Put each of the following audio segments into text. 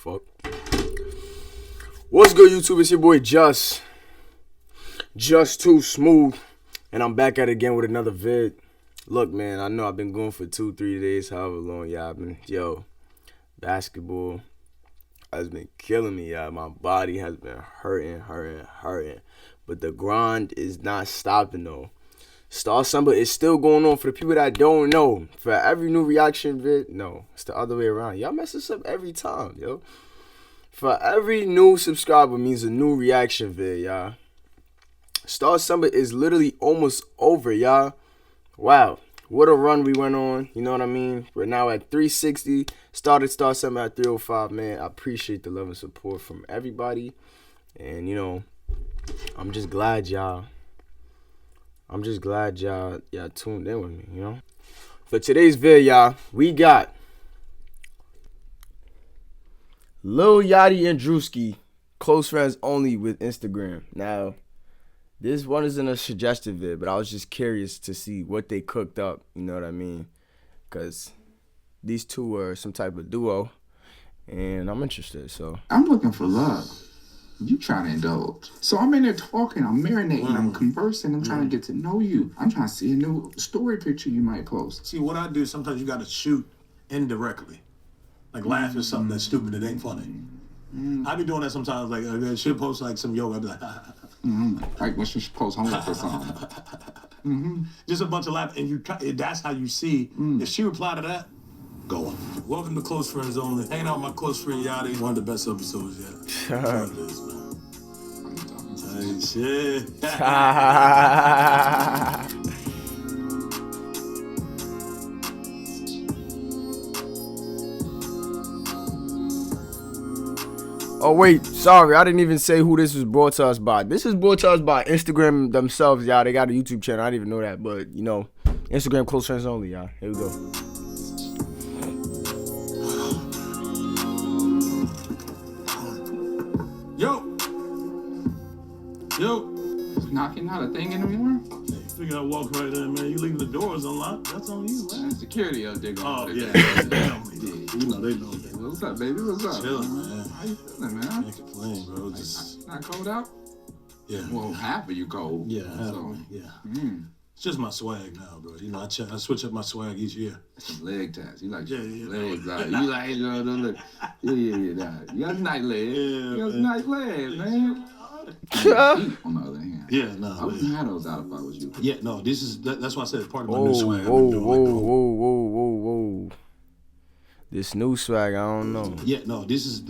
fuck? What's good, YouTube? It's your boy Just Too Smooth, and I'm back at it again with another vid. Look, man, I know I've been going for 2-3 days, however long y'all been. Basketball has been killing me, y'all. My body has been hurting. But the grind is not stopping, though. STARCEMBER is still going on. For the people that don't know, for every new reaction vid, no, it's the other way around. Y'all mess this up every time, yo. For every new subscriber means a new reaction vid, y'all. STARCEMBER is literally almost over, y'all. Wow, what a run we went on. You know what I mean? We're now at 360. Started STARCEMBER at 305, man. I appreciate the love and support from everybody. And, you know, I'm just glad y'all tuned in with me, you know? For today's vid, y'all, we got Lil Yachty and DRUSKI, close friends only with Instagram. Now, this one isn't a suggested vid, but I was just curious to see what they cooked up, you know what I mean? Because these two were some type of duo, and I'm interested, so. I'm looking for love. You trying to indulge. So I'm in there talking, I'm marinating, I'm conversing, I'm trying to get to know you. I'm trying to see a new story picture you might post. See, what I do, sometimes you got to shoot indirectly. Like laugh at something that's stupid that ain't funny. I be doing that sometimes, like I should post like some yoga, I be like, Like when she post homework or something. just a bunch of laugh, and you try, that's how you see, if she reply to that, go on. Welcome to Close Friends Only. Hanging out with my close friend Yachty. One of the best episodes yet. Hey, shit. Oh, wait, sorry, I didn't even say who this was brought to us by. This is brought to us by Instagram themselves, y'all. They got a YouTube channel. I didn't even know that, but, you know, Instagram Close Friends Only, y'all. Here we go. Yo. Knocking not a thing anymore? Hey, figure I walk right in, man. You leave the doors unlocked. That's on you, man. Security up there. Oh, yeah. You know they know that. What's up, baby? What's up? Chilling, man. How you feeling, man? Can't complain, bro. Just Not cold out? yeah. Well, half of you cold. Yeah, So, yeah. It's just my swag now, bro. You know, I switch up my swag each year. some leg tats. You like Yeah. legs out. You like, look. Yeah. Nah. You got nice legs. Yeah, You got man. nice legs, man. On the other hand. Yeah, no. I wouldn't have those out if I was you. Yeah, no. That's why I said part of my Whoa, new swag. I've been doing like the whole- whoa. This new swag, I don't know. Yeah, no. This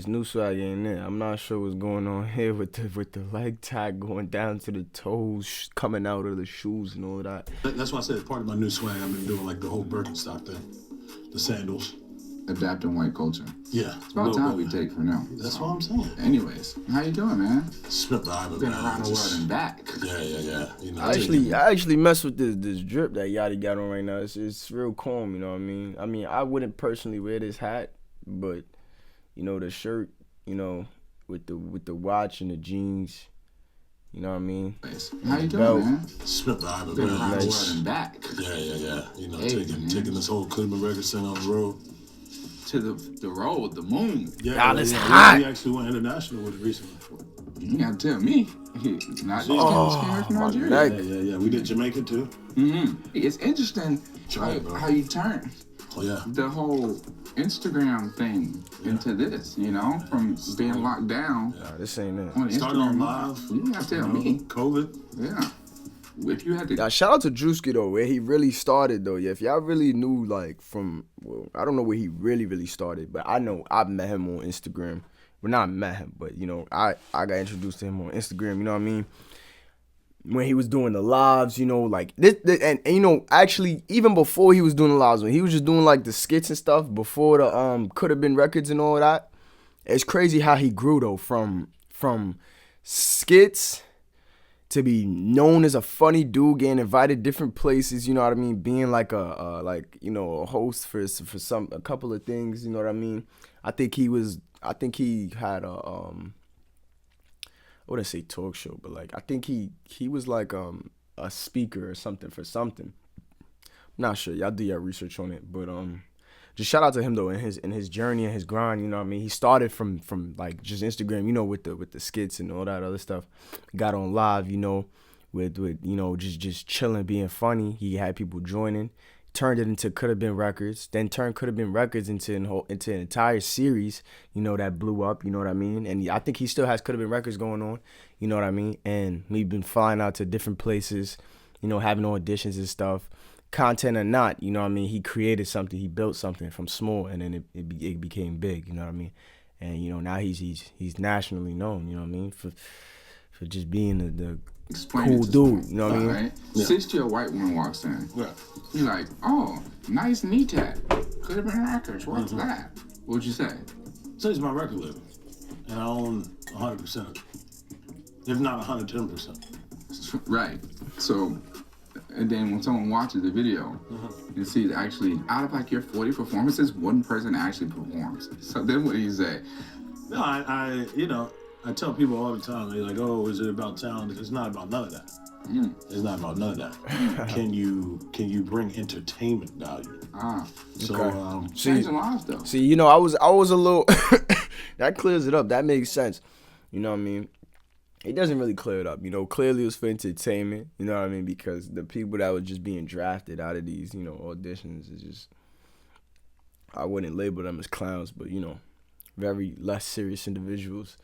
New swag ain't it. I'm not sure what's going on here with the leg tag going down to the toes, coming out of the shoes and all that. That's why I said part of my new swag. I've been doing like the whole Birkenstock thing, the sandals. Adapting white culture. Yeah, It's about time we take for now. That's what I'm saying. Anyways, how you doing, man? Smith the Island, Been man. around the world and back. Yeah. You know, I actually mess with this drip that Yachty got on right now. It's real calm, you know what I mean? I wouldn't personally wear this hat, but you know, the shirt, you know, with the watch and the jeans, you know what I mean? How you Belt. doing, man? Smith the Island, Been man. around the Nice. world and back. Yeah. You know, Hey, taking this whole Cleveland Record Center on the road. To the road, the moon. Y'all, it's hot. We actually went international with it recently. You gotta tell me. Not just from my Nigeria. neck. Yeah. We did Jamaica too. It's interesting Try it, bro. how you turn Oh yeah. the whole Instagram thing into this, you know, from being locked down Nah, this ain't it. on Started Instagram. on live. You gotta tell You know, me. COVID. Yeah. If you had to. Now, shout out to DRUSKI though, where he really started though. Yeah, if y'all really knew, like, I don't know where he really started, but I know I met him on Instagram. Well, not met him, but you know, I got introduced to him on Instagram. You know what I mean? When he was doing the lives, you know, like this and you know, actually, even before he was doing the lives, when he was just doing like the skits and stuff before the Could Have Been Records and all that. It's crazy how he grew though from skits to be known as a funny dude, getting invited different places, you know what I mean, being like a host for a couple of things, you know what I mean. I think he had a I wouldn't say talk show, but like I think he was like a speaker or something for something. I'm not sure. Y'all do your research on it, but just shout out to him though in his journey and his grind. You know what I mean? He started from like just Instagram, you know, with the skits and all that other stuff. Got on live, you know, with you know just chilling, being funny. He had people joining. Turned it into Could Have Been Records, then turned Could Have Been Records into an entire series, you know, that blew up, you know what I mean? And I think he still has Could Have Been Records going on, you know what I mean? And we've been flying out to different places, you know, having auditions and stuff. Content or not, you know what I mean? He created something, he built something from small, and then it became big, you know what I mean? And, you know, now he's nationally known, you know what I mean? For just being the cool dude, you know what I mean? Right? Yeah. 60-year-old white woman walks in. Yeah. You're like, oh, nice knee tap. Could Have Been Records. What's that? What would you say? So it's my record label, and I own 100% of it, if not 110%. Right. So, and then when someone watches the video and sees actually out of like your 40 performances, one person actually performs. So then what do you say? No, I you know, I tell people all the time, they're like, oh, is it about talent? It's not about none of that. It's not about none of that. Can you bring entertainment value? So okay. Changing lives though. See, you know, I was a little that clears it up. That makes sense. You know what I mean? It doesn't really clear it up. You know, clearly it was for entertainment. You know what I mean? Because the people that were just being drafted out of these, you know, auditions is just, I wouldn't label them as clowns, but you know, very less serious individuals.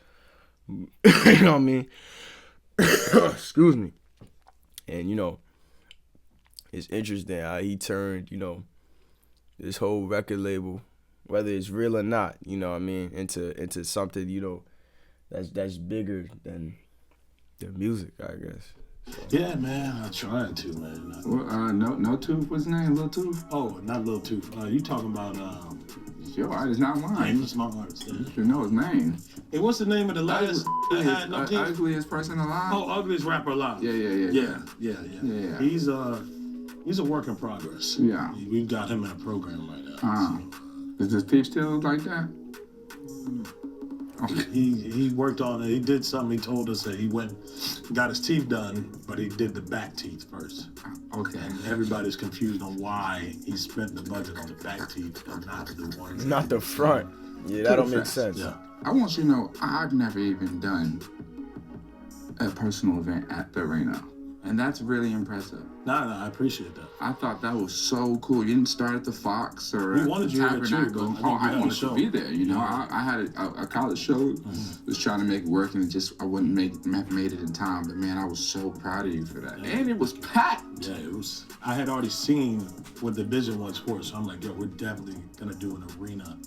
You know what I mean? Excuse me. And, you know, it's interesting how he turned, you know, this whole record label, whether it's real or not, you know what I mean, into something, you know, that's bigger than the music, I guess. So. Yeah, man, I tried to, man. Well, no Tooth, what's his name? Lil Tooth? Oh, not Lil Tooth. You talking about your artist, not mine. It's my artist. Yeah. You should know his name. Hey, what's the name of the last that had no teeth? Ugliest person alive? Oh, ugliest rapper alive. Yeah. He's a work in progress. Yeah. We've got him in a program right now. Does his teeth still look like that? Okay. He worked on it. He did something. He told us that he got his teeth done, but he did the back teeth first. Okay. And everybody's confused on why he spent the budget on the back teeth and not the ones. Not the front. Yeah, that don't make sense. Yeah. I want you to know, I've never even done a personal event at the arena. And that's really impressive. No, I appreciate that. I thought that was so cool. You didn't start at the Fox or we at wanted the you Tabernacle. I wanted to be there. You know, I had a college show, was trying to make it work, and I wouldn't made it in time. But man, I was so proud of you for that. Yeah. And it was packed. Yeah, it was. I had already seen what the vision was for it, so I'm like, yo, we're definitely gonna do an arena,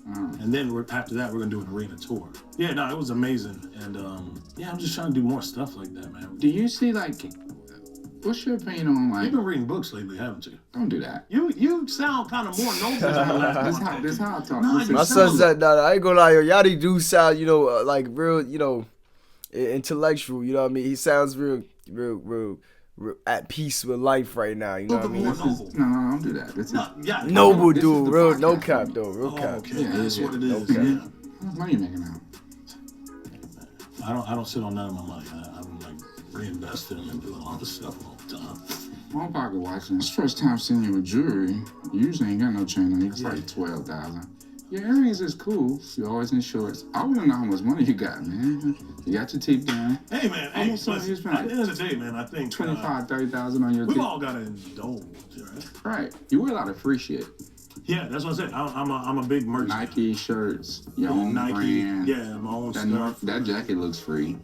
and then after that, we're gonna do an arena tour. Yeah, no, it was amazing, and yeah, I'm just trying to do more stuff like that, man. Do you see like? What's your opinion on like? You've been reading books lately, haven't you? Don't do that. You sound kind of more noble than the last This how I talk. No, my son said, "No, I ain't gonna lie, yo, Yachty do sound, you know, like real, you know, intellectual. You know what I mean? He sounds real at peace with life right now. You know what I mean? No, don't do that. Noble dude, real no cap though, real cap. Okay, yeah, that's what it is. Okay. Yeah. How much money you making now? I don't sit on none of my money. I'm like reinvesting and doing all this stuff all the time. My pocket watching. It's first time seeing you with jewelry. You usually ain't got no chain on you. It's like 12,000. Your earrings is cool. You always in shorts. I want to know how much money you got, man. You got your teeth done. Hey, man. Hey, listen, at the end of the day, man, I think 25, 30,000 on your teeth. We all got to indulge, right? Right. You wear a lot of free shit. Yeah, that's what I said. I'm a big merchant. Nike shirts, your own Nike, brand. yeah, my own stuff. That jacket looks free.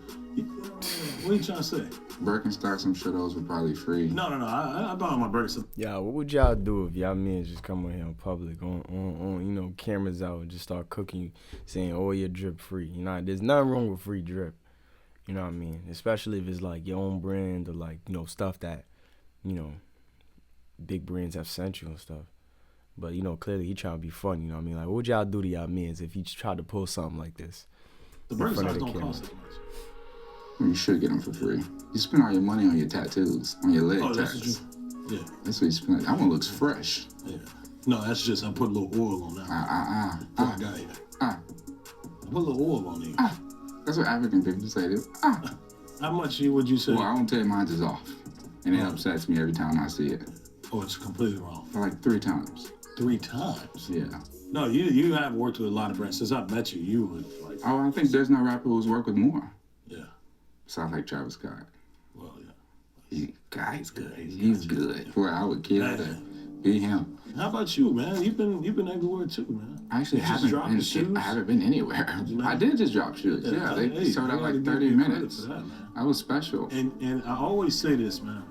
What are you trying to say? Birkenstocks, I'm sure those were probably free. No. I bought my Birkenstocks. Yeah, what would y'all do if y'all men just come on here in public on you know, cameras out and just start cooking, saying, "Oh, your drip free." You know, there's nothing wrong with free drip. You know what I mean? Especially if it's like your own brand or like, you know, stuff that, you know, big brands have sent you and stuff. But, you know, clearly he trying to be funny, you know what I mean? Like, what would y'all do to y'all men if he tried to pull something like this? The Birkenstocks don't cost that much. You should get them for free. You spend all your money on your tattoos, on your leg tats. Yeah. That's what you spend. That one looks fresh. Yeah. No, that's just, I put a little oil on that. I got it. I put a little oil on it. That's what African people say. How much would you say? Well, I don't tell you mine is off. And it upsets me every time I see it. Oh, it's completely wrong. Like 3 times. 3 times? Yeah. No, you have worked with a lot of brands. Since I met you, you were like. Oh, I think there's no rapper who's worked with more. Yeah. Sounds like Travis Scott. Well, yeah. He's good. He's good. Well, I would kill to be him. How about you, man? You've been everywhere too, man. I actually haven't been anywhere. I did just drop shoes. Yeah, they sold out like 30 minutes. That was special. And I always say this, man.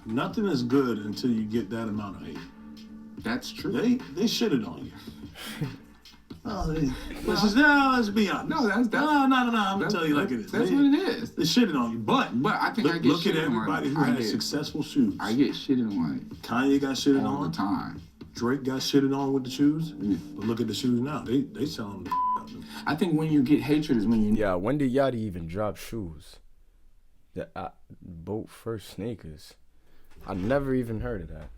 Nothing is good until you get that amount of hate. That's true. They shitted on you. Let's be honest. No, that's no. I'm gonna tell you like it is. That's what it is. They shitted on you, but I think look at everybody who has successful shoes. I get shitted on. Kanye got shitted all on the time. Drake got shitted on with the shoes. But look at the shoes now. They selling. I think when you get hatred is when you. Yeah, when did Yachty even drop shoes? Boat first sneakers. I never even heard of that.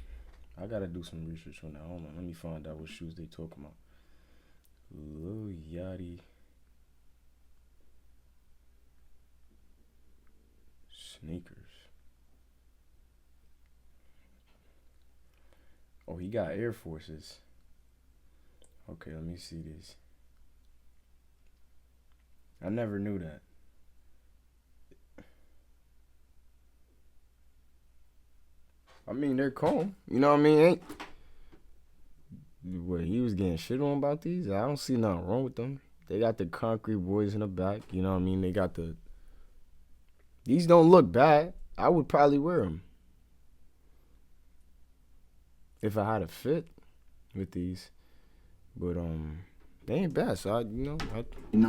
I gotta do some research on that. Hold on, let me find out what shoes they talking about. Lil Yachty sneakers. Oh, he got Air Forces. Okay, let me see this. I never knew that. I mean, they're cool. You know what I mean? What, he was getting shit on about these? I don't see nothing wrong with them. They got the concrete boys in the back. You know what I mean? They got the... These don't look bad. I would probably wear them. If I had a fit with these. But, they ain't bad, so you know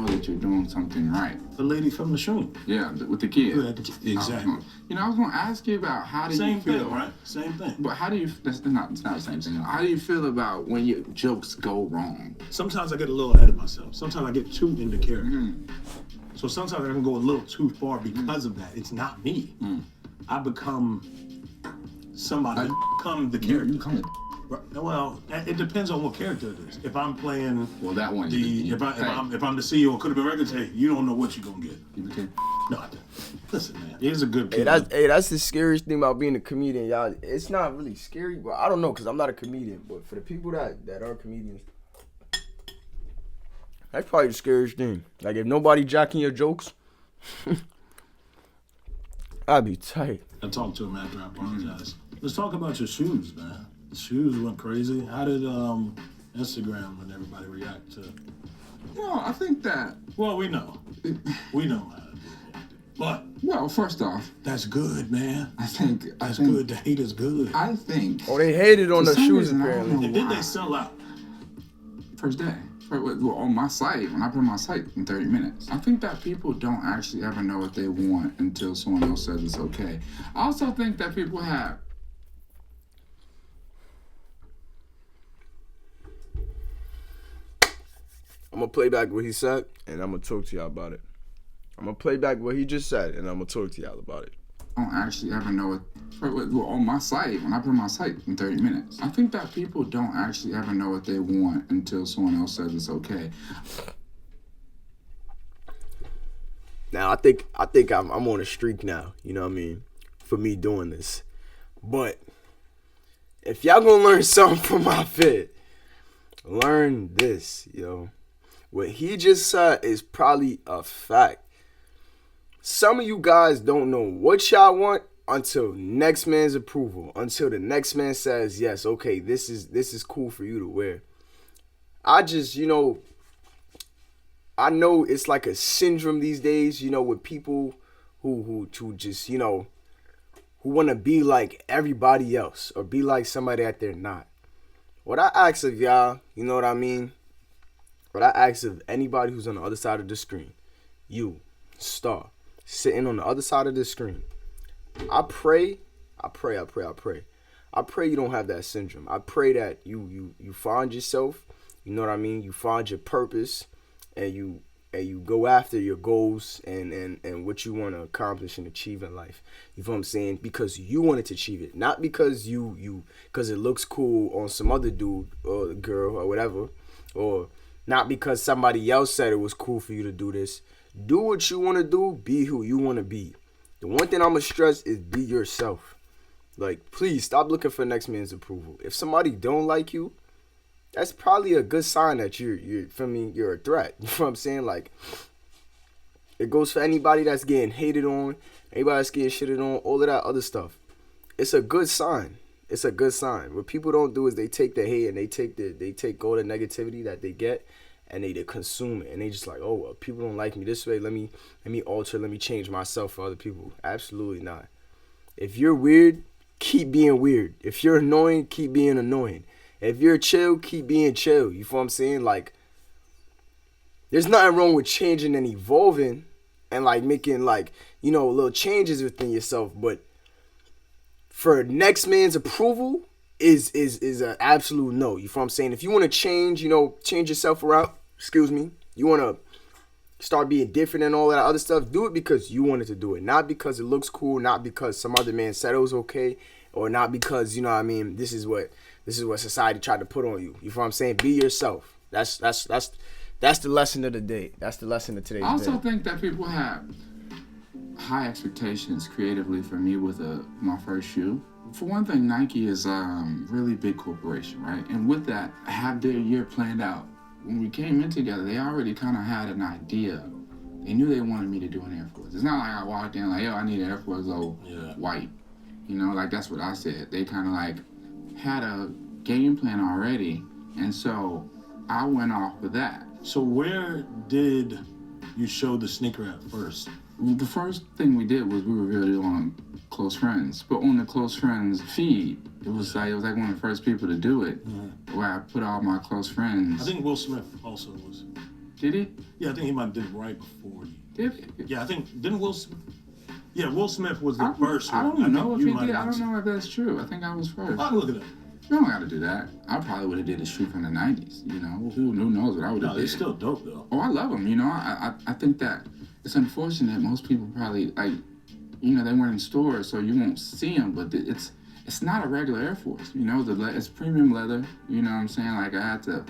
that you're doing something right. The lady from the show. Yeah, with the kid. Exactly. I was going to ask you about how do you feel. Same thing, right? Same thing. But how do you, it's not the same thing. How do you feel about when your jokes go wrong? Sometimes I get a little ahead of myself. Sometimes I get too into character. So sometimes I can go a little too far because of that. It's not me. I become somebody. I become the character. You become Well, it depends on what character it is. If I'm playing, that one. If I'm the CEO of Could Have Been Records, hey, you don't know what you're gonna get. No, I don't. Listen, man, he's a good. That's the scariest thing about being a comedian, y'all. It's not really scary, but I don't know because I'm not a comedian. But for the people that are comedians, that's probably the scariest thing. Like if nobody jacking your jokes, I'd be tight. I talked to him after I apologized. Let's talk about your shoes, man. Shoes went crazy. How did Instagram and everybody react to? Well, I think that. Well, we know how to do it. But well, first off, that's good, man. I think good. The hate is good. I think. Oh, they hated on the shoes apparently. And did they sell out? First day. On my site, when I put on my site in 30 minutes. I think that people don't actually ever know what they want until someone else says it's okay. I also think that people have. I'm going to play back what he said, and I'm going to talk to y'all about it. I'm going to play back what he just said, and I'm going to talk to y'all about it. I don't actually ever know it. On my site, when I put on my site in 30 minutes. I think that people don't actually ever know what they want until someone else says it's okay. Now, I think I'm on a streak now, you know what I mean, for me doing this. But if y'all going to learn something from my fit, learn this, yo. What he just said is probably a fact. Some of you guys don't know what y'all want until next man's approval. Until the next man says, yes, okay, this is cool for you to wear. I just, I know it's like a syndrome these days, with people who just, who want to be like everybody else or be like somebody that they're not. What I ask of y'all, you know what I mean? What I ask of anybody who's on the other side of the screen, you, Star, sitting on the other side of the screen, I pray you don't have that syndrome. I pray that you find yourself, you know what I mean? You find your purpose and you go after your goals and what you want to accomplish and achieve in life. You feel what I'm saying? Because you wanted to achieve it, not because because it looks cool on some other dude or girl or whatever, or not because somebody else said it was cool for you to do this. Do what you want to do. Be who you want to be. The one thing I'm going to stress is be yourself. Like, please stop looking for next man's approval. If somebody don't like you, that's probably a good sign that you're for me, you're a threat. You know what I'm saying? Like, it goes for anybody that's getting hated on, anybody that's getting shitted on, all of that other stuff. It's a good sign. It's a good sign. What people don't do is they take the hate and they take all the negativity that they get and they consume it, and they just like, oh, well, people don't like me this way. Let me alter. Let me change myself for other people. Absolutely not. If you're weird, keep being weird. If you're annoying, keep being annoying. If you're chill, keep being chill. You feel what I'm saying? Like, there's nothing wrong with changing and evolving and like making like, you know, little changes within yourself, but for next man's approval is an absolute no. You feel what I'm saying? If you want to change, you know, change yourself around, you want to start being different and all that other stuff, do it because you wanted to do it. Not because it looks cool, not because some other man said it was okay, or not because, you know what I mean, this is what society tried to put on you. You feel what I'm saying? Be yourself. That's the lesson of the day. That's the lesson of today's day. I also think that people have high expectations creatively for me with my first shoe. For one thing, Nike is a really big corporation, right? And with that, I have their year planned out. When we came in together, they already kind of had an idea. They knew they wanted me to do an Air Force. It's not like I walked in like, yo, I need an Air Force Low white. You know, like that's what I said. They kind of like had a game plan already. And so I went off with that. So where did you show the sneaker at first? Well, the first thing we did was we revealed it on Close Friends, but on the Close Friends feed, it was like one of the first people to do it, where I put all my close friends. I think Will Smith also was. Did he? Yeah, I think he might have did it right before you. Did he? Yeah, I think didn't Will Smith? Yeah, Will Smith was the first one. I don't know if he did. I don't know if that's true. I think I was first. I'll look it up. You don't got to do that. I probably would have did a shoot from the 90s, you know. Who knows what I would have did. They're still dope, though. Oh, I love them, you know. I think that it's unfortunate most people probably, like, you know, they weren't in stores, so you won't see them, but it's not a regular Air Force, you know. It's premium leather, you know what I'm saying? Like, I had to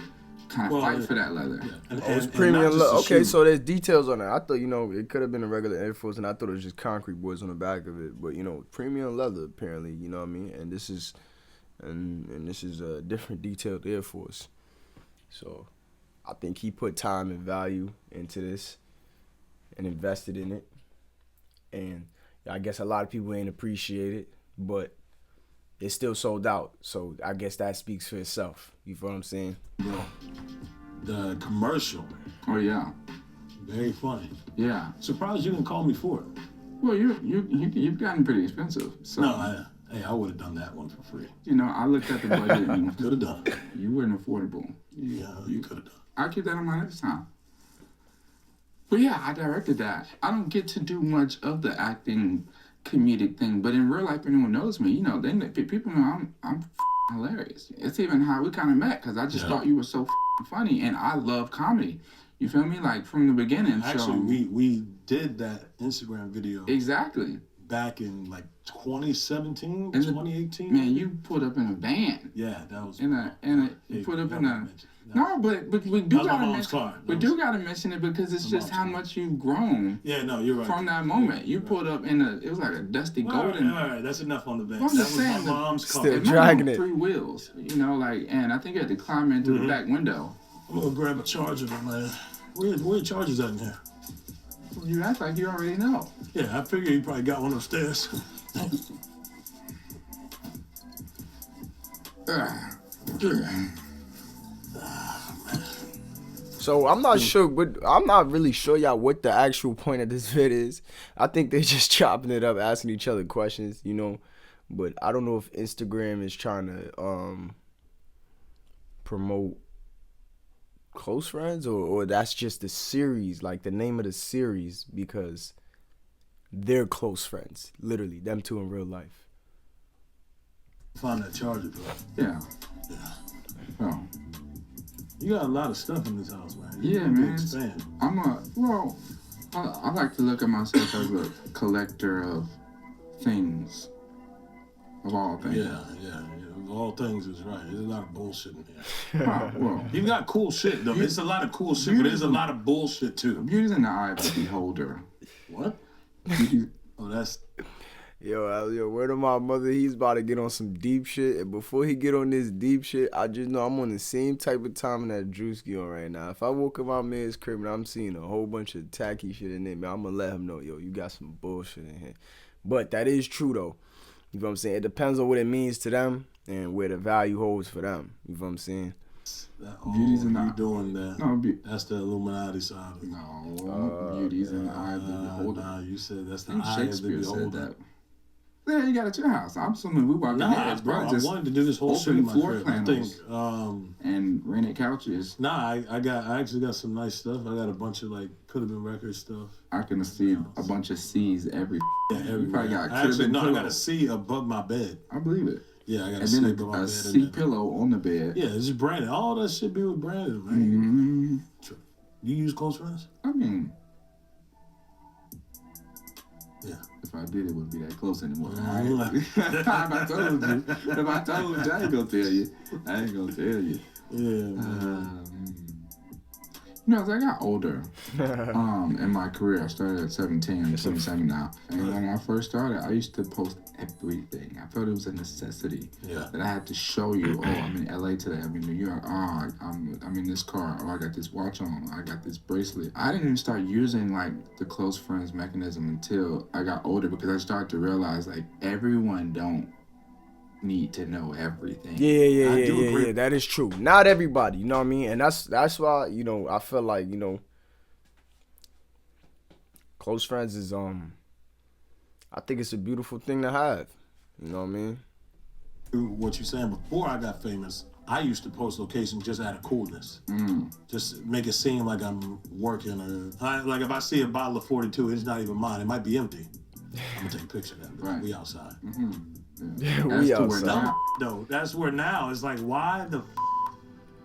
kind of fight for that leather. Yeah. It's premium leather. Okay, so there's details on it. I thought, you know, it could have been a regular Air Force, and I thought it was just concrete boards on the back of it, but, you know, premium leather, apparently, you know what I mean? And this is... And this is a different detailed Air Force. So I think he put time and value into this and invested in it. And I guess a lot of people ain't appreciate it, but it's still sold out. So I guess that speaks for itself. You feel what I'm saying? Bro, the commercial. Oh, yeah. Very funny. Yeah. Surprised you didn't call me for it. Well, you've gotten pretty expensive. So. No, I would have done that one for free. You know, I looked at the budget and could have done. You weren't affordable. Yeah, you could have done. I'll keep that in mind next time. But yeah, I directed that. I don't get to do much of the acting comedic thing, but in real life, anyone knows me. You know, people know I'm hilarious. It's even how we kind of met, because I just thought you were so funny, and I love comedy. You feel me? Like, from the beginning. Actually, we did that Instagram video. Exactly. Back in like 2017, 2018. Man, you put up in a van. Yeah, that was. You put up in a. No, but we do gotta mention. We do gotta mention it because it's just how much you've grown. Yeah, no, you're right. From that moment, you put up in a. It was like a dusty golden. All right, that's enough on the van. That was my mom's car. Still dragging it. 3 wheels, you know, like, and I think you had to climb into the back window. I'm gonna grab a charger, man. Where the chargers at in here? You act like you already know. Yeah, I figure you probably got one upstairs. So I'm not sure, but I'm not really sure y'all what the actual point of this vid is. I think they're just chopping it up, asking each other questions, you know. But I don't know if Instagram is trying to promote Close Friends or that's just the series, like the name of the series, because they're close friends, literally, them two in real life. Find that charger, bro. Yeah. Oh. You got a lot of stuff in this house, man. Yeah, man. Expand. I like to look at myself as a collector of things. Of all things. Yeah. All things is right. There's a lot of bullshit in here. Well, you got cool shit, though. It's a lot of cool shit, but there's a lot of bullshit, too. Beauty's in the eye of the beholder. What? Oh, that's... Yo, word of my mother, he's about to get on some deep shit. And before he get on this deep shit, I just know I'm on the same type of timing that DRUSKI on right now. If I walk in my man's crib and I'm seeing a whole bunch of tacky shit in there, man, I'm gonna let him know, yo, you got some bullshit in here. But that is true though. You know what I'm saying? It depends on what it means to them and where the value holds for them. You know what I'm saying? Beauty's in you the doing that? No, that's the Illuminati side. No, beauty's in the eye of the beholder. Nah, you said that's the I think eye of the Shakespeare said beholder. that. Yeah, you got it at your house. I'm assuming we walked in here. Bro, I wanted to do this whole shit open in my floor crib. panels. I think, and rented couches. Nah, I actually got some nice stuff. I got a bunch of like could have been record stuff. I can see a bunch of C's every. Yeah, everywhere. You probably got I got a C above my bed. I believe it. Yeah, I got and C then above my bed. A C pillow on the bed. Yeah, it's branded. All that shit be with branded, man. Mm-hmm. You use close friends? I mean, yeah. If I did, it wouldn't be that close anymore. Mm-hmm. If I told you, I ain't gonna tell you. I ain't gonna tell you. Yeah, man. You know, as I got older, in my career, I started at 17, I'm 27 now. And when I first started, I used to post everything. I felt it was a necessity that I had to show you, oh, I'm in LA today, I'm in New York, oh, I'm in this car, oh, I got this watch on, I got this bracelet. I didn't even start using, like, the close friends mechanism until I got older because I started to realize, like, everyone don't need to know everything. Yeah. That is true. Not everybody, you know what I mean? And that's why, you know, I feel like, you know, close friends is I think it's a beautiful thing to have. You know what I mean? What you saying, before I got famous, I used to post locations just out of coolness. Just make it seem like I'm working or like if I see a bottle of 42, it's not even mine. It might be empty. I'm gonna take a picture of that. Right. We outside. Yeah, we outside. No, that's where now it's like, why the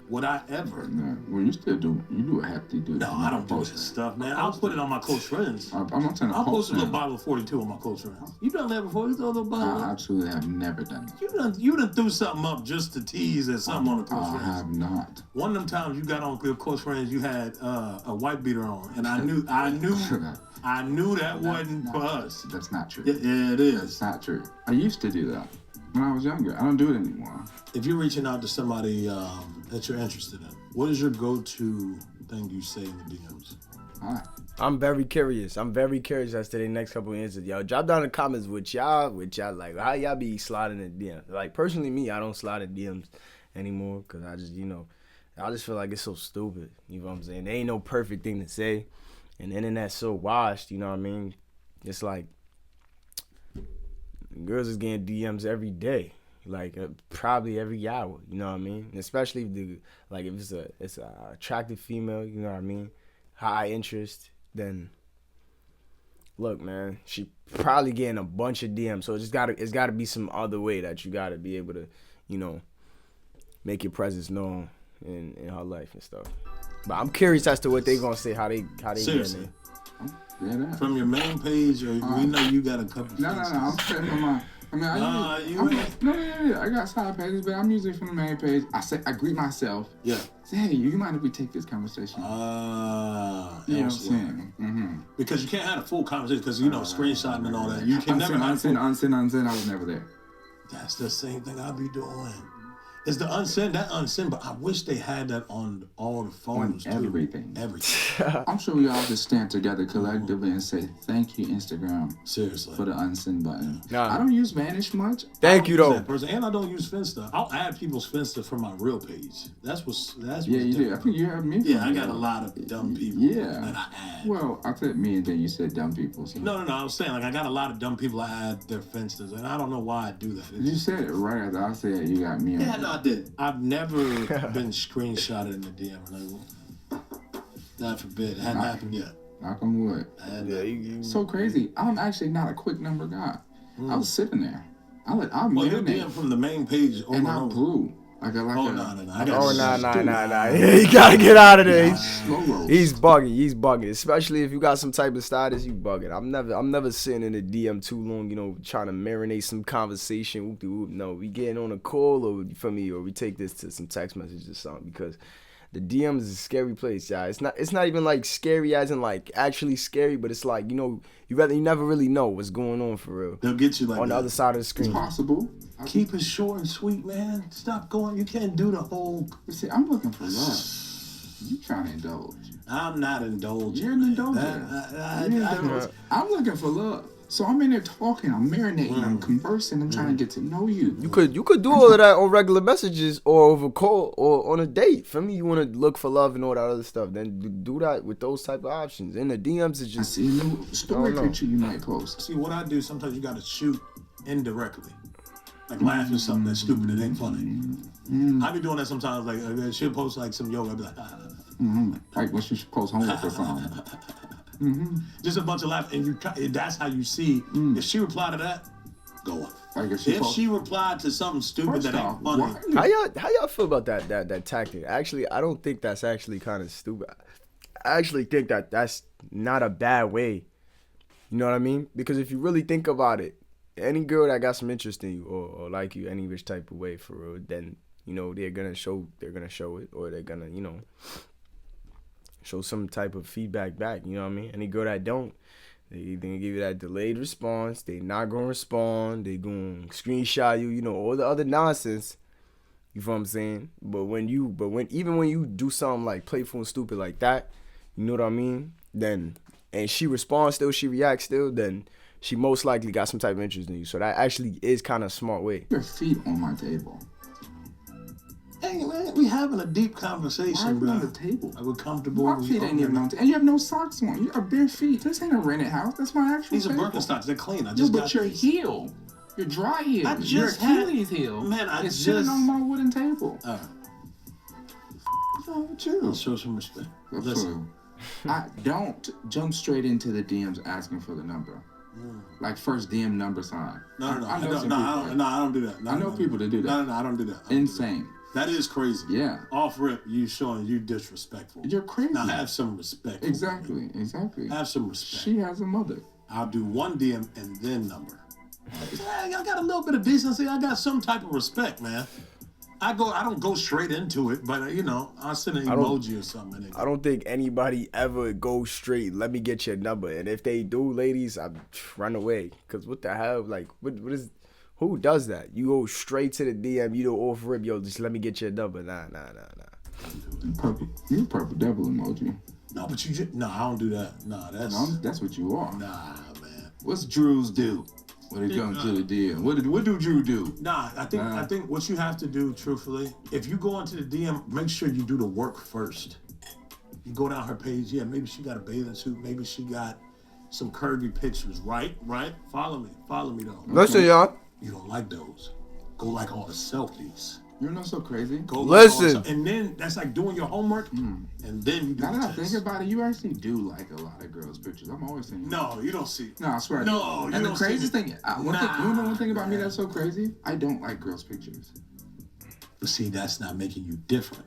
would I ever? No. Well, you do a hefty dude. No, I don't post this stuff, man. I'll put it on my close friends. I'm not trying to I'll post post a little bottle of 42 on my close friends. You done that before? You throw a little bottle? I absolutely have never done that. You done threw something up just to tease at something on the close friends. I have not. One of them times you got on close friends, you had a white beater on, and I knew that wasn't for us. That's not true. Yeah, it is. That's not true. I used to do that when I was younger. I don't do it anymore. If you're reaching out to somebody that you're interested in, what is your go-to thing you say in the DMs? Hi. I'm very curious. As to the next couple of answers. Y'all drop down in the comments with y'all like how y'all be sliding in DMs. Like personally me, I don't slide in DMs anymore because I just, you know, I just feel like it's so stupid. You know what I'm saying? There ain't no perfect thing to say. And the internet's so washed, you know what I mean? It's like girls is getting DMs every day. Like probably every hour, you know what I mean? Especially if it's a attractive female, you know what I mean? High interest, then look, man, she probably getting a bunch of DMs. So it's gotta be some other way that you gotta be able to, you know, make your presence known in her life and stuff. But I'm curious as to what they gonna say, how they Seriously. Yeah, that. From your main page, or we know you got a couple. No. I'm saying from my. I mean, I got side pages, but I'm usually from the main page. I greet myself. Yeah. Say, hey, you mind if we take this conversation? You know what I'm saying? Mm-hmm. Because you can't have a full conversation because, you know, screenshotting and all that. You can never have unsend. I was never there. That's the same thing I be doing. It's the unsend, but I wish they had that on all the phones on everything. Too. Everything. I'm sure we all just stand together collectively and say thank you, Instagram. Seriously. For the unsend button. Nah. I don't use Vanish much. Thank you though. And I don't use Finsta. I'll add people's Finsta from my real page. That's yeah, you do. I think you have me. Yeah, I got a lot of dumb people that I add. Well, I said me and then you said dumb people. So. No. I was saying, like, I got a lot of dumb people I add their Finstas, and I don't know why I do that. You said it right after I said you got me on. Yeah, no, I did. I've never been screenshotted in the DM. Like, God forbid. It hadn't happened yet. Knock on wood. So crazy. I'm actually not a quick number guy. I was sitting there. I'll you're DM from the main page over and I blew. No. You gotta get out of there. He's bugging. Especially if you got some type of status, you bugging. I'm never sitting in the DM too long, you know, trying to marinate some conversation. No, we getting on a call or we take this to some text messages or something because the DMs is a scary place, yeah. It's not even like scary as in like actually scary, but it's like, you know, you never really know what's going on for real. They'll get you like on the other side of the screen. It's possible. Keep it short and sweet, man. Stop going. You can't do the whole. See, I'm looking for love. You trying to indulge? I'm not indulging. You're an indulger. I'm looking for love. So I'm in there talking, I'm marinating, I'm conversing, I'm trying to get to know you. You could do all of that on regular messages or over call or on a date. For me, you want to look for love and all that other stuff. Then do that with those type of options. In the DMs, it's just. I see a new story picture you might post. See, what I do, sometimes you got to shoot indirectly. Like laughing something that's stupid that ain't funny. I be doing that sometimes. Like she'll post like some yoga, I be like, Like when she post homework or something. Just a bunch of laughing, and that's how you see. If she replied to that, go up. Like if she replied to something stupid that ain't funny. How y'all feel about that tactic? Actually, I don't think that's actually kind of stupid. I actually think that's not a bad way. You know what I mean? Because if you really think about it, any girl that got some interest in you or like you any which type of way for real, then you know they're gonna show it, or they're gonna, you know, show some type of feedback back. You know what I mean? Any girl that don't, they gonna give you that delayed response. They not gonna respond. They gonna screenshot you. You know, all the other nonsense. You feel what I'm saying? But even when you do something like playful and stupid like that, you know what I mean? Then and she responds still, she reacts still, then she most likely got some type of interest in you. So that actually is kind of a smart way. Your feet on my table. Hey man, we having a deep conversation, bro. On the table. Like we're comfortable. My feet ain't even on the table. And you have no socks on. You have bare feet. This ain't a rented house. That's my actual These are table. Birkenstocks. They're clean. But your heel, your dry heel, your Achilles heel, is sitting on my wooden table. What's wrong with you? I'll show some respect. Listen. I don't jump straight into the DMs asking for the number. Like first DM number sign. No, I don't do that. I know people that do that. No, I don't do that. Insane. That is crazy. Yeah. Off rip, you showing you disrespectful. You're crazy. Now have some respect. Exactly. Have some respect. She has a mother. I'll do one DM and then number. I got a little bit of decency. I got some type of respect, man. I don't go straight into it, but you know, I'll send an emoji or something. I don't think anybody ever goes straight, let me get your number. And if they do, ladies, I run away. Cause what the hell? Like, who does that? You go straight to the DM, you don't off rip, yo, just let me get your number. Nah. You purple devil emoji. No, but I don't do that. Nah, that's what you are. Nah, man. What's Drews do when it comes to the DM? What do Drew do? Nah, I think what you have to do, truthfully, if you go into the DM, make sure you do the work first. You go down her page, yeah, maybe she got a bathing suit, maybe she got some curvy pictures, right? Follow me though. Listen, y'all. You don't like those. Go like all the selfies. You're not so crazy. Go listen. And then that's like doing your homework, and then you do now the that I test. think about it, you actually do like a lot of girls' pictures. I'm always saying. No, you don't see. No, I swear. No, you and don't the craziest see. thing, one thing about me that's so crazy, I don't like girls' pictures. But see, that's not making you different.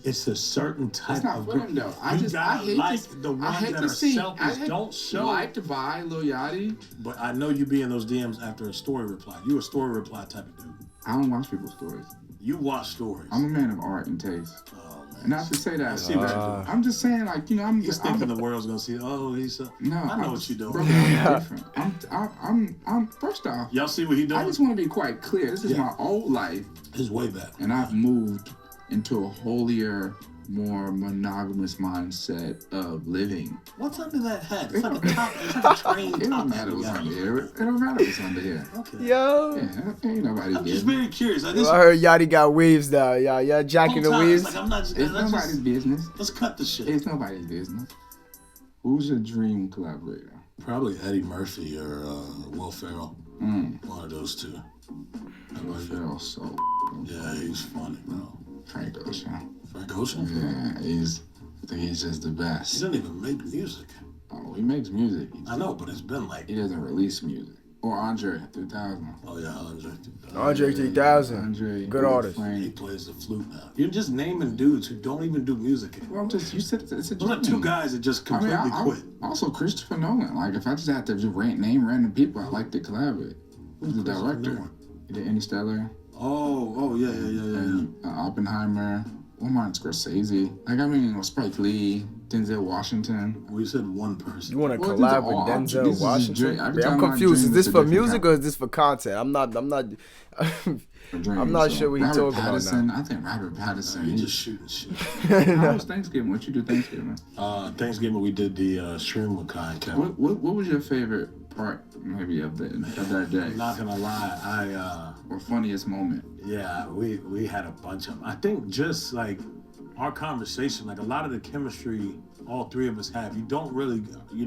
It's a certain type it's not of for them though. I hate the ones that are selfies. Don't show. I like to buy Lil Yachty. But I know you be in those DMs after a story reply. You a story reply type of dude. I don't watch people's stories. You watch stories. I'm a man of art and taste. Oh, man. And not to say that. I see that. I'm just saying, like, you know, I'm just thinking the world's gonna see. Oh, he's a. No, I know what you're doing. Bro, I'm different. I'm first off. Y'all see what he doing? I just want to be quite clear. This is my old life. It's way back. And I've moved into a holier, more monogamous mindset of living. What's under that hat? It's like a top. It's like a train top. It don't matter what's under here. It don't matter what's under here. Okay. Yo. Yeah, ain't nobody's I'm business. just very curious. I heard Yachty got waves now. Y'all jacking the waves. Like, I'm not just, it's nobody's business. Let's cut the shit. It's nobody's business. Who's your dream collaborator? Probably Eddie Murphy or Will Ferrell. One of those two. Will Ferrell, so. Yeah, he's funny, bro. Frank Ocean. Frank Ocean? Yeah, I think he's just the best. He doesn't even make music. Oh, he makes music. I know, but it's been like... He doesn't release music. Or Andre 3000. Oh, yeah, Andre 3000. Andre 3000. Andre. Good artist. He plays the flute now. You're just naming dudes who don't even do music anymore. Well, you said it's a Those are two guys that just completely quit. Also, Christopher Nolan. Like, if I just had to just name random people I'd like to collaborate. Who's the director? He did Interstellar. Oh, yeah. And Oppenheimer. Martin Scorsese. Like, I mean, Spike Lee, Denzel Washington. We said one person. You want to collab with Denzel Washington? Yeah, I'm confused. Is this for music or is this for content? I'm not. I'm not sure what you're talking about now. I think Robert Pattinson. He just shooting shit. How was Thanksgiving? What you do Thanksgiving? Thanksgiving we did the stream with Kai and Kevin. What was your favorite part, maybe, of that day? I'm not gonna lie, or funniest moment? Yeah, we had a bunch of them. I think just like our conversation, like a lot of the chemistry all three of us have, you're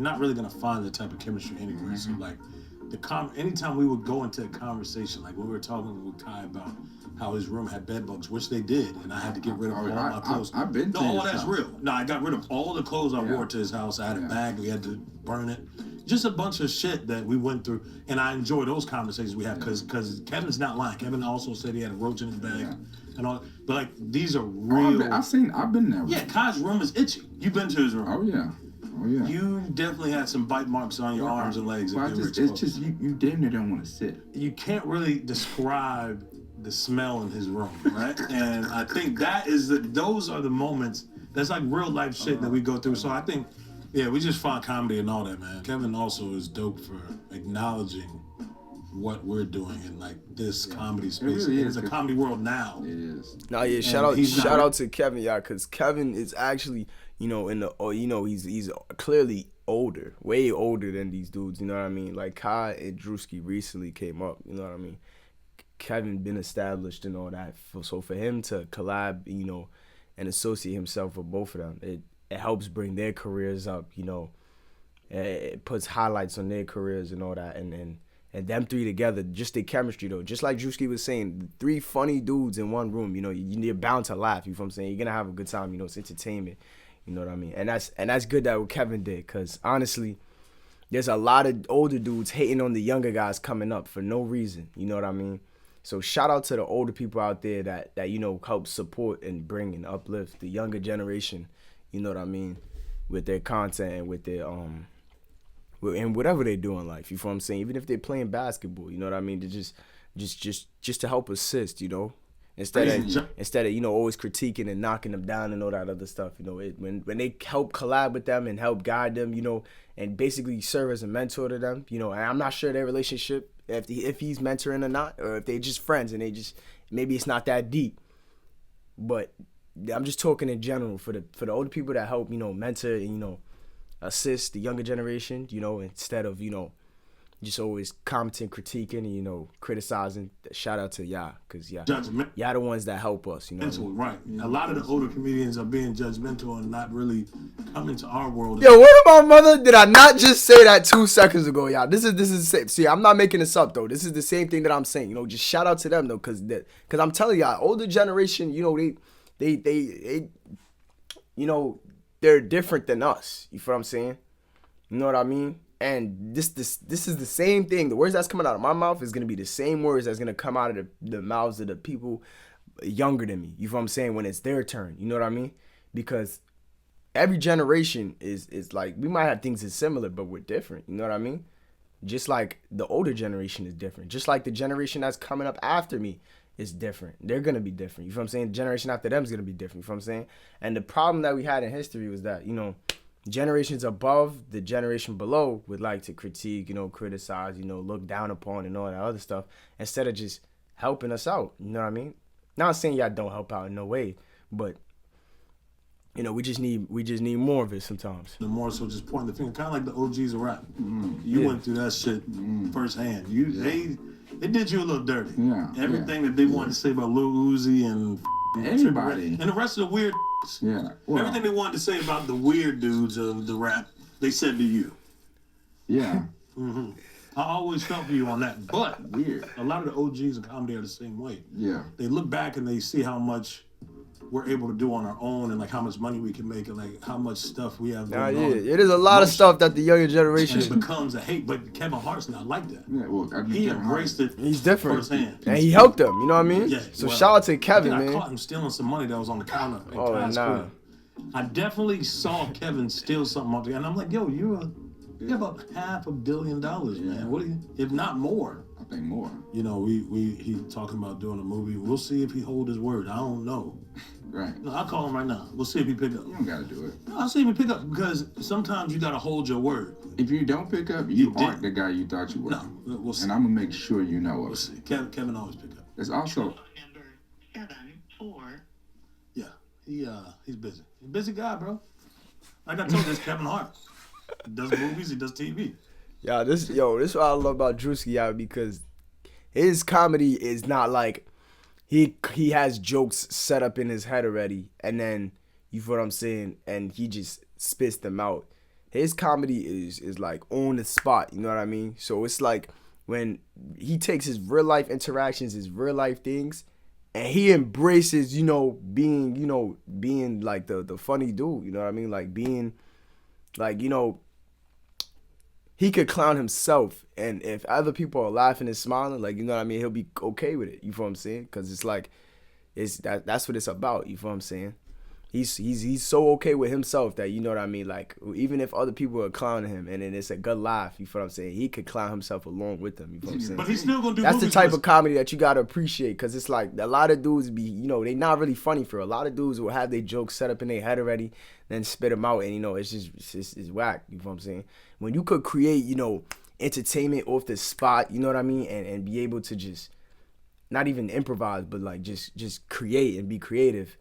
not really gonna find the type of chemistry anywhere. So like anytime we would go into a conversation, like when we were talking with Kai about how his room had bed bugs, which they did, and I had to get rid of all my clothes. I've been to his all that's house. Real. No, I got rid of all the clothes I wore to his house. I had a bag, we had to burn it. Just a bunch of shit that we went through, and I enjoy those conversations we have because Kevin's not lying. Kevin also said he had a roach in his bag and all, but like these are real. I've been there. Yeah, Kai's room is itchy. You've been to his room. Oh yeah. You definitely had some bite marks on your arms and legs. It's just you damn near don't want to sit. You can't really describe the smell in his room, right? And I think those are the moments. That's like real life shit that we go through. So I think. Yeah, we just find comedy and all that, man. Kevin also is dope for acknowledging what we're doing in like this comedy space. It really is a comedy world now. It is. No, yeah, shout out to Kevin, y'all, because Kevin is actually, he's clearly older, way older than these dudes. You know what I mean? Like Kai and DRUSKI recently came up. You know what I mean? Kevin been established and all that. So for him to collab, and associate himself with both of them, it helps bring their careers up, it puts highlights on their careers and all that, and them three together, just their chemistry though, just like DRUSKI was saying, three funny dudes in one room, you're bound to laugh, you know what I'm saying, you're gonna have a good time, it's entertainment, you know what I mean, and that's good that what Kevin did, because honestly, there's a lot of older dudes hating on the younger guys coming up for no reason, you know what I mean. So shout out to the older people out there that help support and bring and uplift the younger generation, you know what I mean, with their content and with their and whatever they do in life, you know what I'm saying? Even if they're playing basketball, you know what I mean? To just to help assist, instead of always critiquing and knocking them down and all that other stuff, when they help collab with them and help guide them, and basically serve as a mentor to them, and I'm not sure their relationship, if he's mentoring or not, or if they're just friends and maybe it's not that deep, but I'm just talking in general for the older people that help, mentor and, assist the younger generation, instead of, just always commenting, critiquing, and, criticizing. Shout out to y'all, because y'all the ones that help us, Right. A lot of the older comedians are being judgmental and not really coming to our world. Yo, what about mother? Did I not just say that 2 seconds ago, y'all? This is safe. See, I'm not making this up though. This is the same thing that I'm saying. Just shout out to them though, because I'm telling y'all, older generation, they they're different than us. You feel what I'm saying? You know what I mean? And this is the same thing. The words that's coming out of my mouth is gonna be the same words that's gonna come out of the mouths of the people younger than me. You feel what I'm saying? When it's their turn. You know what I mean? Because every generation is like, we might have things that's similar, but we're different. You know what I mean? Just like the older generation is different. Just like the generation that's coming up after me is different. They're going to be different. You feel what I'm saying? The generation after them is going to be different. You feel what I'm saying? And the problem that we had in history was that, generations above, the generation below would like to critique, criticize, look down upon and all that other stuff, instead of just helping us out. You know what I mean? Not saying y'all don't help out in no way, but we just need more of it sometimes. The more so just pointing the finger, kind of like the OGs of rap. You went through that shit firsthand. They did you a little dirty. Yeah. Everything that they wanted to say about Lil Uzi and anybody and the rest of the weird. Yeah. Well, everything they wanted to say about the weird dudes of the rap, they said to you. Yeah. I always felt for you on that, but weird. A lot of the OGs of comedy are the same way. Yeah. They look back and they see how much we're able to do on our own, and like how much money we can make, and like how much stuff we have going on. It is a lot of stuff that the younger generation and it becomes a hate. But Kevin Hart's not like that. Yeah, well, he embraced it. He's different, firsthand. and he helped them. You know what I mean? Yeah. So shout out to Kevin, man. I caught him stealing some money that was on the counter in Times Square. I definitely saw Kevin steal something off the, and I'm like, yo, you have about $500 million, man. What do you, if not more? I think more. He talking about doing a movie. We'll see if he hold his word. I don't know. Right. No, I'll call him right now. We'll see if he pick up. You don't gotta do it. No, I'll see if he pick up because sometimes you gotta hold your word. If you don't pick up, you aren't the guy you thought you were. No, we'll see. And I'm gonna make sure you know it. We'll see. Kevin always pick up. There's also Number 74. Yeah, he's busy. He's a busy guy, bro. Like I told you, it's Kevin Hart. He does movies, he does TV. This is what I love about DRUSKI, because his comedy is not like he has jokes set up in his head already, and then you feel what I'm saying, and he just spits them out. His comedy is like on the spot, you know what I mean? So it's like when he takes his real life interactions, his real life things, and he embraces, being like the funny dude, you know what I mean? Like being like, he could clown himself, and if other people are laughing and smiling, like, you know what I mean, he'll be okay with it. You feel what I'm saying? Because it's like, that's what it's about. You feel what I'm saying? He's so okay with himself that, you know what I mean, like, even if other people are clowning him and then it's a good laugh, you feel what I'm saying, he could clown himself along with them. You feel what I'm saying? But he's still gonna do. That's the type of comedy that you gotta appreciate, because it's like a lot of dudes be, they not really funny for real. A lot of dudes will have their jokes set up in their head already, then spit them out, and it's whack. You feel what I'm saying? When you could create, entertainment off the spot, you know what I mean, and be able to just not even improvise, but like just create and be creative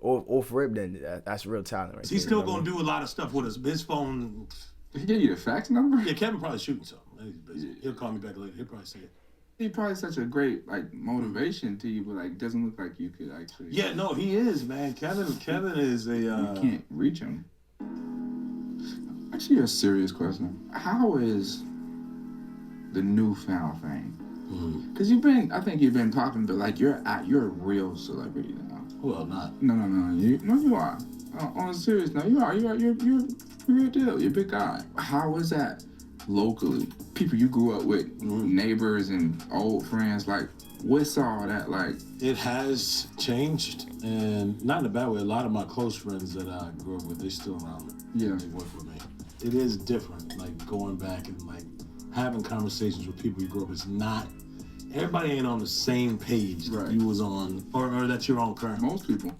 off rip, then that's real talent, right? He's still gonna do a lot of stuff with his phone. Did he give you the fax number? Yeah, Kevin probably shooting something. He'll call me back later. He'll probably say it. He probably such a great motivation to you, but doesn't look like you could actually. Yeah, no, he is, man. Kevin is a. You can't reach him. Actually, a serious question. How is the newfound fame? Because I think you've been popping, but you're a real celebrity now. Well, not. No. You are. On a serious note, you are. You're a real deal. You're a big guy. How is that locally? People you grew up with, neighbors and old friends, what's all that like? It has changed, and not in a bad way. A lot of my close friends that I grew up with, they still around me. Yeah. They work with me. It is different, going back and having conversations with people you grew up with. Is not. Everybody ain't on the same page that you was on, or that you're on currently. Most people.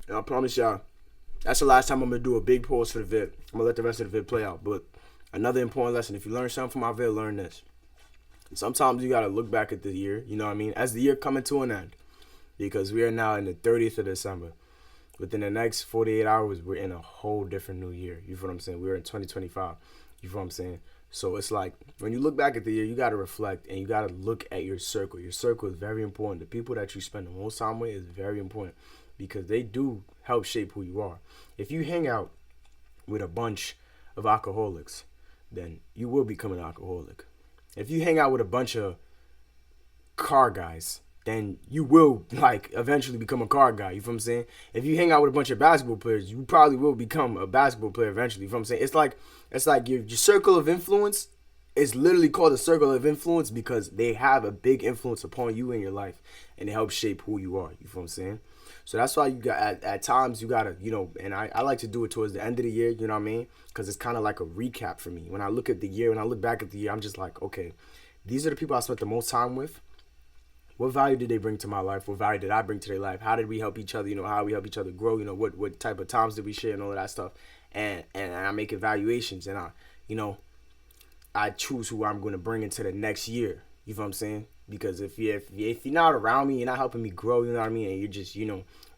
And I promise y'all, that's the last time I'm going to do a big pause for the vid. I'm going to let the rest of the vid play out. But another important lesson, if you learn something from my vid, learn this. Sometimes you got to look back at the year, you know what I mean, as the year coming to an end. Because we are now in the 30th of December. Within the next 48 hours, we're in a whole different new year. You feel what I'm saying? We're in 2025. You feel what I'm saying? So it's like, when you look back at the year, you got to reflect, and you got to look at your circle. Your circle is very important. The people that you spend the most time with is very important, because they do help shape who you are. If you hang out with a bunch of alcoholics, then you will become an alcoholic. If you hang out with a bunch of car guys, then you will eventually become a car guy. You feel what I'm saying? If you hang out with a bunch of basketball players, you probably will become a basketball player eventually. You feel what I'm saying? It's like your circle of influence is literally called a circle of influence because they have a big influence upon you in your life, and it helps shape who you are. You feel what I'm saying? So that's why you got at times you gotta, and I like to do it towards the end of the year, you know what I mean? Because it's kind of like a recap for me. When I look at the year, when I look back at the year, I'm just like, okay, these are the people I spent the most time with. What value did they bring to my life? What value did I bring to their life? How did we help each other? How we help each other grow? What type of times did we share and all of that stuff? And I make evaluations, and I choose who I'm going to bring into the next year. You feel what I'm saying? Because if you're not around me, you're not helping me grow, you know what I mean? And you're just,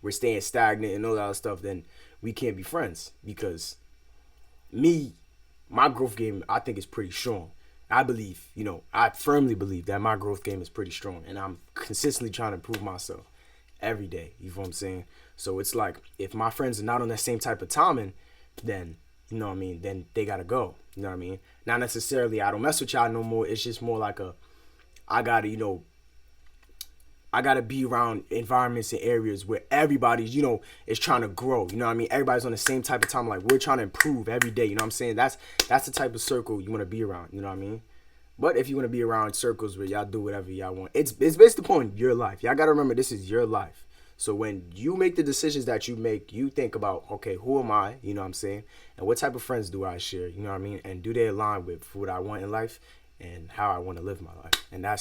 we're staying stagnant and all that other stuff, then we can't be friends. Because my growth game, I think, is pretty strong. I believe, I firmly believe that my growth game is pretty strong, and I'm consistently trying to improve myself every day. You feel what I'm saying? So it's like, if my friends are not on that same type of timing, then, you know what I mean, then they gotta go. You know what I mean? Not necessarily I don't mess with y'all no more. It's just more like I gotta be around environments and areas where everybody's, is trying to grow. You know what I mean? Everybody's on the same type of time. Like, we're trying to improve every day. You know what I'm saying? That's the type of circle you want to be around. You know what I mean? But if you want to be around circles where y'all do whatever y'all want, it's based upon your life. Y'all got to remember, this is your life. So when you make the decisions that you make, you think about, okay, who am I? You know what I'm saying? And what type of friends do I share? You know what I mean? And do they align with what I want in life? and how I want to live my life. And I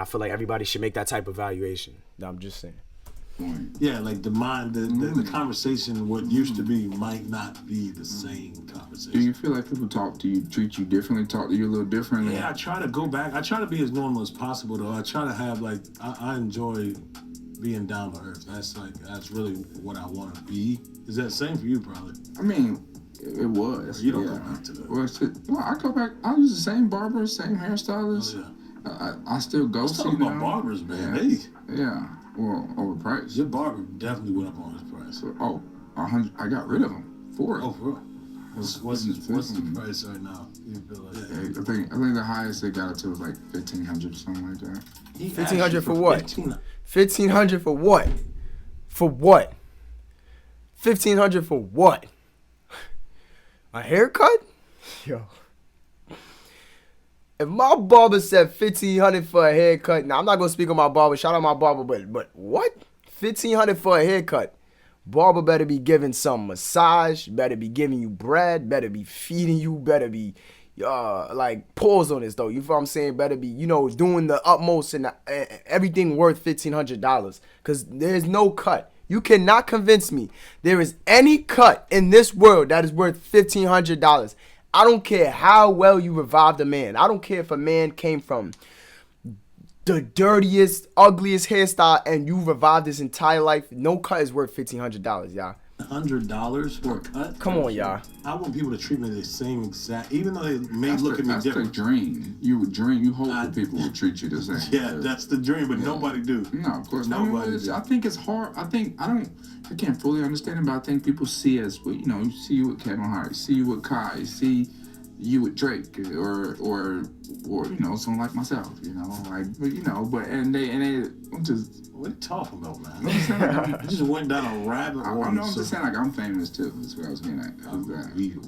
feel like everybody should make that type of evaluation. I'm just saying. Yeah, like the conversation, what used to be might not be the same conversation. Do you feel like people talk to you, treat you differently, talk to you a little differently? Yeah, I try to go back. I try to be as normal as possible, though. I try to have, like, I enjoy being down to earth. That's really what I want to be. Is that the same for you, probably? I mean, it was. You don't go back to that. Well, I go back. I use the same barber, same hairstylist. Oh, yeah. I still go Let's see talk about them. barbers, man. Yeah. Hey. Yeah. Well, overpriced. Your barber definitely went up on his price. Oh, 100. I got rid of them for it. Oh, for real? What's the price right now? You feel like I think the highest they got it to was like 1,500 or something like that. 1,500 for what? 1,500 for what? For what? 1,500 for what? A haircut? Yo. If my barber said 1,500 for a haircut, now I'm not gonna speak on my barber. Shout out my barber, but what? 1,500 for a haircut? Barber better be giving some massage, better be giving you bread, better be feeding you, better be like pause on this though. You feel what I'm saying? Better be, doing the utmost and everything worth $1,500. Cause there's no cut. You cannot convince me there is any cut in this world that is worth $1,500. I don't care how well you revived a man. I don't care if a man came from the dirtiest, ugliest hairstyle and you revived his entire life. No cut is worth $1,500, y'all. $100 for a cut? Come on, y'all. I want people to treat me the same exact, even though they may look at me different. That's the dream. You would dream. You hope that people will treat you the same. Yeah, that's the dream, but nobody do. No, of course Nobody do. I think it's hard. I can't fully understand it, but I think people see us. You see you with Kevin Hart, see you with Kai, see you with Drake, or someone like myself. I'm just. What are you talking about, man? You just went down a rabbit hole. I'm just saying, like, I'm famous too. That's what I was getting at.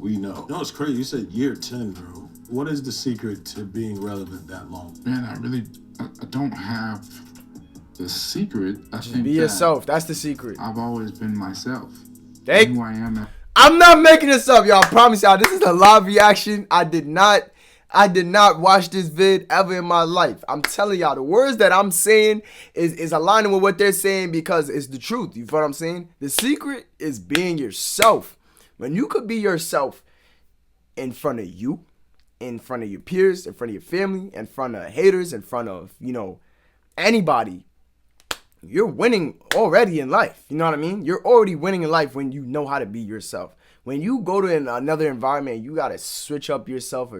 We know. No, it's crazy. You said year 10, bro. What is the secret to being relevant that long? Man, I don't have the secret. Just be yourself. That's the secret. I've always been myself. Hey, who I am. I'm not making this up, y'all. I promise y'all. This is a live reaction. I did not watch this vid ever in my life. I'm telling y'all, the words that I'm saying is aligning with what they're saying because it's the truth. You feel what I'm saying? The secret is being yourself. When you could be yourself in front of you, in front of your peers, in front of your family, in front of haters, in front of, anybody, you're winning already in life. You know what I mean? You're already winning in life when you know how to be yourself. When you go to another environment, you got to switch up yourself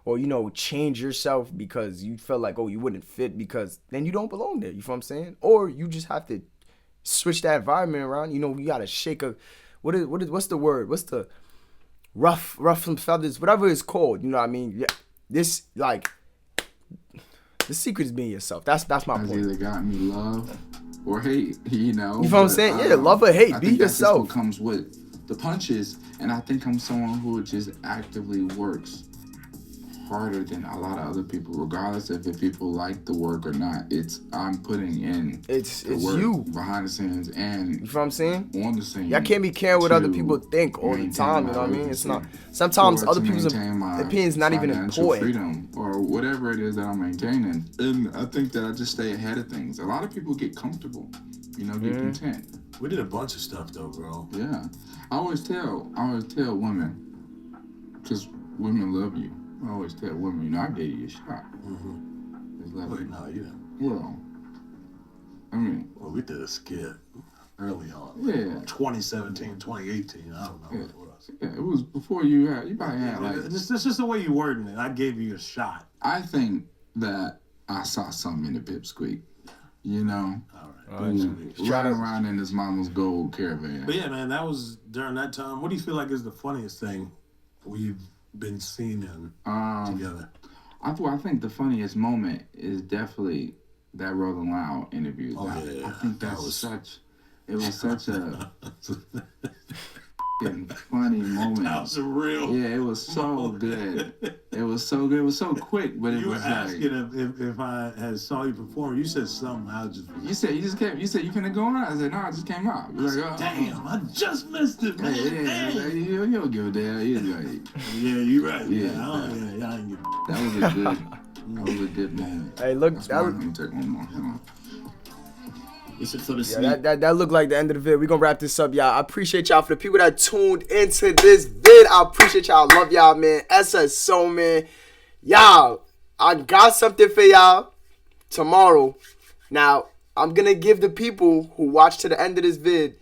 or change yourself because you feel like, you wouldn't fit because then you don't belong there. You feel what I'm saying? Or you just have to switch that environment around. You got to shake what's the word? What's the rough some feathers, whatever it's called. You know what I mean? Yeah, this, like, the secret is being yourself. That's my point. Either got me love or hate, You feel what I'm saying? Yeah, love or hate. Be yourself. That's just what comes with the punches. And I think I'm someone who just actively works harder than a lot of other people, regardless if people like the work or not. I'm putting in the work you behind the scenes and you feel what I'm saying? On the scene. Y'all can't be caring what other people think all the time. You know what I mean? It's not. Sometimes other people's opinions not even important. Freedom or whatever it is that I'm maintaining, and I think that I just stay ahead of things. A lot of people get comfortable, get content. We did a bunch of stuff though, bro. Yeah, I always tell women, because women love you. I always tell women, I gave you a shot. Wait, no, you didn't. Well, we did a skit early on. Yeah. 2017, 2018, I don't know what it was. Yeah, it was before you probably had like... It's just the way you worded it. I gave you a shot. I think that I saw something in the pipsqueak, All right. Riding around in his mama's gold caravan. But yeah, man, that was during that time. What do you feel like is the funniest thing we've been seen in together? I think the funniest moment is definitely that Rolling Loud interview. Oh, yeah. I think it was such a funny moment. That was real. Yeah, it was so good. It was so good. It was so quick, but it was like... You were asking if I had saw you perform. You said something. You said you finna go on? I said, no, I just came out. You like, damn, I just missed it, man. Yeah, you don't give a damn. You're like... Yeah, you're right. Yeah, I ain't give that was a good... That was a good moment. Hey, look, That's that why was, I'm gonna take one more. Hold on. This is for the yeah, that looked like the end of the vid. We're gonna wrap this up, y'all. I appreciate y'all for the people that tuned into this vid. I appreciate y'all. I love y'all, man. SSO, man. Y'all, I got something for y'all tomorrow. Now, I'm gonna give the people who watch to the end of this vid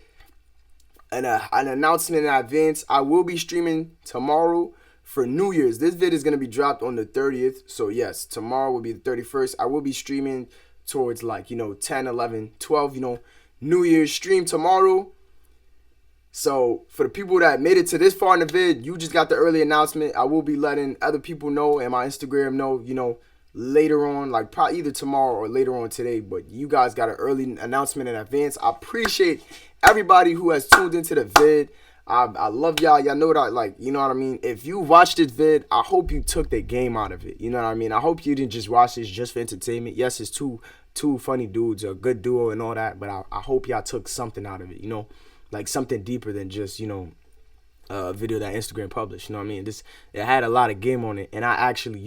an announcement in advance. I will be streaming tomorrow for New Year's. This vid is gonna be dropped on the 30th. So yes, tomorrow will be the 31st. I will be streaming towards 10, 11, 12, New Year's stream tomorrow. So for the people that made it to this far in the vid, you just got the early announcement. I will be letting other people know and my Instagram know, later on, like probably either tomorrow or later on today. But you guys got an early announcement in advance. I appreciate everybody who has tuned into the vid. I love y'all. Y'all know that, you know what I mean? If you watched this vid, I hope you took the game out of it. You know what I mean? I hope you didn't just watch this just for entertainment. Yes, it's two funny dudes, a good duo and all that, but I hope y'all took something out of it, like something deeper than just, a video that Instagram published. You know what I mean? It had a lot of game on it, and I actually,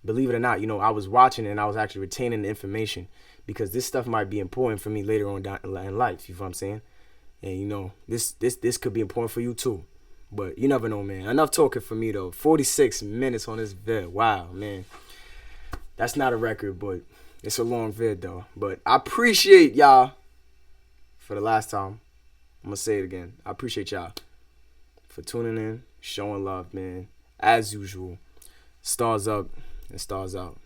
believe it or not, I was watching it and I was actually retaining the information because this stuff might be important for me later on down in life. You know what I'm saying? And this could be important for you too. But you never know, man. Enough talking for me though. 46 minutes on this vid. Wow, man. That's not a record, but it's a long vid though. But I appreciate y'all for the last time. I'm gonna say it again. I appreciate y'all for tuning in, showing love, man. As usual. Stars up and stars out.